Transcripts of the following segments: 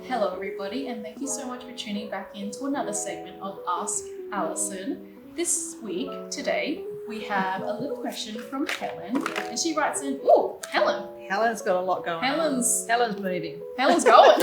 Hello everybody, and thank you so much for tuning back into another segment of Ask Alison. This week, today, we have a little question from Helen, and she writes in, Helen. Helen's got a lot going on. Helen's moving. Helen's going.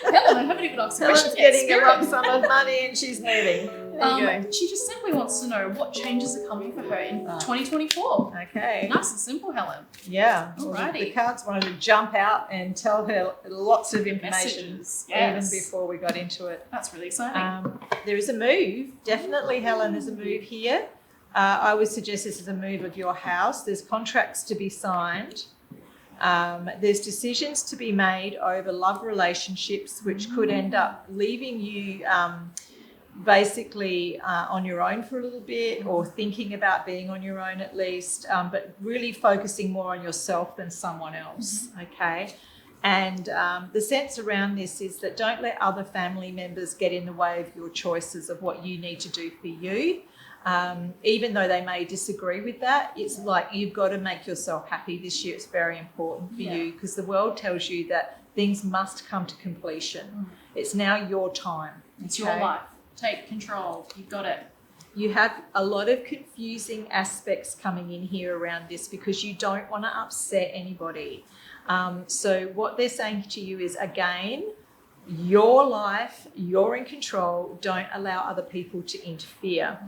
Helen, I haven't even asked a question Helen's yet. getting a lump sum of money and she's moving. There you go. She just simply wants to know what changes are coming for her in 2024. Okay. Nice and simple, Helen. Yeah. Alrighty. Well, the cards wanted to jump out and tell her lots of information Messages. Yes. even before we got into it. That's really exciting. There is a move. Definitely, Helen, there's a move here. I would suggest this is a move of your house. There's contracts to be signed. There's decisions to be made over love relationships, which could end up leaving you basically on your own for a little bit, or thinking about being on your own at least, but really focusing more on yourself than someone else, okay? And the sense around this is that don't let other family members get in the way of your choices of what you need to do for you. Even though they may disagree with that, it's like you've got to make yourself happy this year. It's very important for you, because the world tells you that things must come to completion. It's now your time. It's your life. Take control. You've got it. You have a lot of confusing aspects coming in here around this because you don't want to upset anybody. So what they're saying to you is, again, your life, you're in control. Don't allow other people to interfere.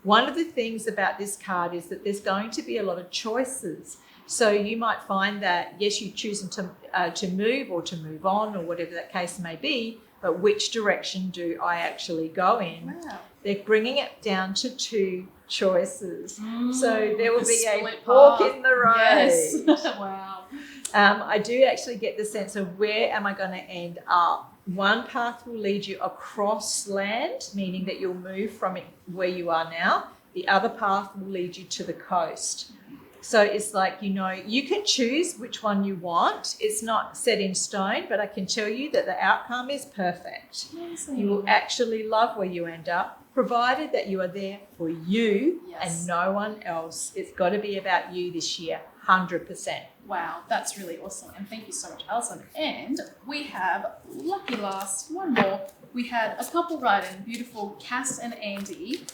One of the things about this card is that there's going to be a lot of choices. So you might find that, yes, you're choosing to move or to move on or whatever that case may be, but which direction do I actually go in? Wow. They're bringing it down to two choices. So there will be a split fork path. in the road. Yes. Wow. I do actually get the sense of where am I going to end up? One path will lead you across land, meaning that you'll move from it where you are now. The other path will lead you to the coast. So it's like, you can choose which one you want. It's not set in stone, but I can tell you that the outcome is perfect. Amazing. You will actually love where you end up, provided that you are there for you and no one else. It's got to be about you this year, 100%. Wow, that's really awesome. And thank you so much, Alison. And we have, lucky last, one more. We had a couple write in, beautiful Cass and Andy.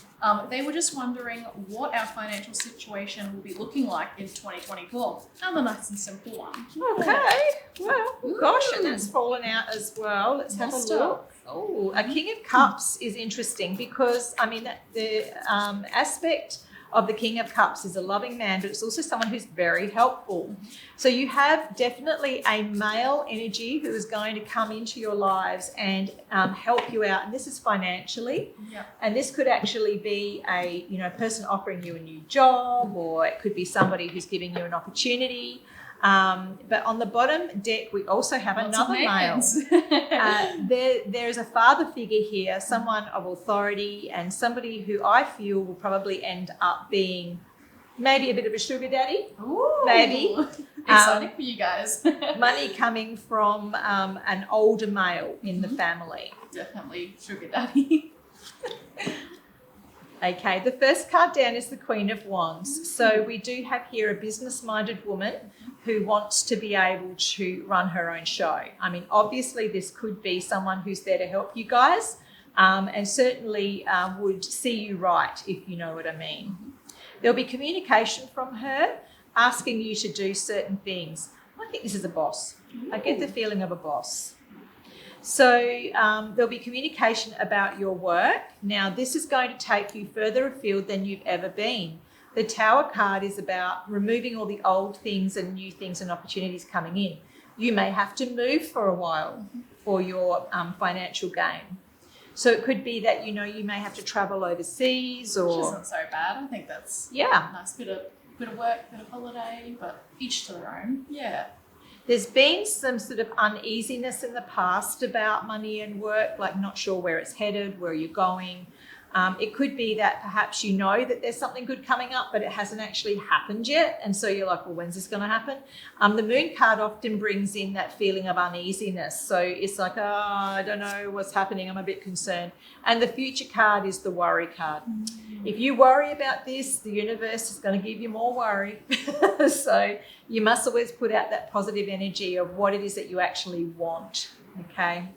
They were just wondering what our financial situation will be looking like in 2024. Another nice and simple one. Okay. Well, gosh, and that's fallen out as well. Let's have a look. Oh, a King of Cups is interesting because, the aspect of the King of Cups is a loving man, but it's also someone who's very helpful. So you have definitely a male energy who is going to come into your lives and help you out. And this is financially. Yep. And this could actually be a person offering you a new job, or it could be somebody who's giving you an opportunity. But on the bottom deck, we also have another male. There is a father figure here, someone of authority, and somebody who I feel will probably end up being maybe a bit of a sugar daddy. Ooh, maybe. Exciting for you guys. Money coming from an older male in the family. Definitely sugar daddy. Okay, the first card down is the Queen of Wands. So we do have here a business-minded woman who wants to be able to run her own show. Obviously this could be someone who's there to help you guys, and certainly would see you right, if you know what I mean. There'll be communication from her asking you to do certain things. I think this is a boss. I get the feeling of a boss. So there'll be communication about your work. Now, this is going to take you further afield than you've ever been. The Tower card is about removing all the old things and new things and opportunities coming in. You may have to move for a while for your financial gain. So it could be that, you may have to travel overseas or... Which isn't so bad. I think that's a nice bit of work, bit of holiday, but each to their own. Yeah. There's been some sort of uneasiness in the past about money and work, like not sure where it's headed, where you're going. It could be that perhaps you know that there's something good coming up, but it hasn't actually happened yet. And so you're like, well, when's this going to happen? The moon card often brings in that feeling of uneasiness. So it's like, oh, I don't know what's happening. I'm a bit concerned. And the future card is the worry card. If you worry about this, the universe is going to give you more worry. So you must always put out that positive energy of what it is that you actually want. Okay.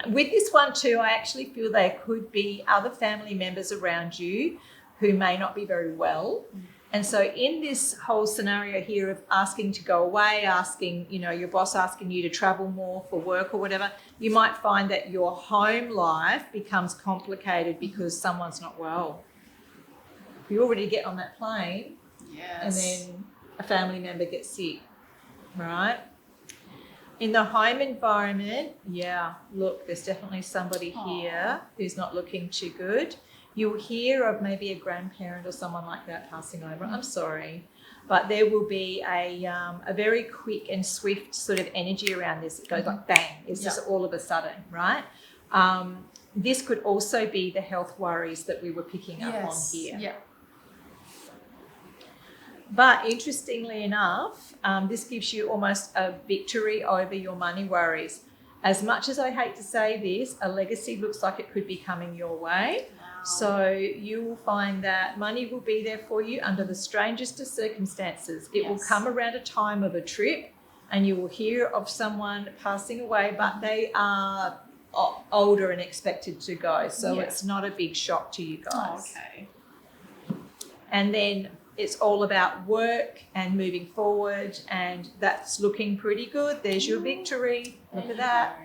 With this one too, I actually feel there could be other family members around you who may not be very well. And so in this whole scenario here of asking to go away, asking, you know, your boss asking you to travel more for work or whatever, you might find that your home life becomes complicated because someone's not well. You already get on that plane, and then a family member gets sick, right? In the home environment, look, there's definitely somebody here who's not looking too good. You'll hear of maybe a grandparent or someone like that passing over. I'm sorry, but there will be a very quick and swift sort of energy around this. It goes like bang. It's just all of a sudden, right? This could also be the health worries that we were picking up on here. Yeah. But interestingly enough, this gives you almost a victory over your money worries. As much as I hate to say this, a legacy looks like it could be coming your way. Wow. So you will find that money will be there for you under the strangest of circumstances. It will come around a time of a trip and you will hear of someone passing away, but they are older and expected to go. So it's not a big shock to you guys. Okay. And then it's all about work and moving forward, and that's looking pretty good. There's your victory. Look at that.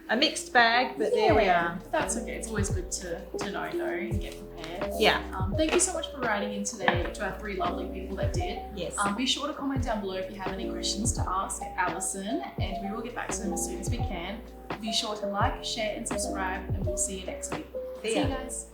A mixed bag, but there we are. That's okay. It's always good to know though and get prepared. Yeah. Thank you so much for writing in today to our 3 lovely people that did. Yes. Be sure to comment down below if you have any questions to ask Alison, and we will get back to them as soon as we can. Be sure to like, share, and subscribe, and we'll see you next week. See you guys.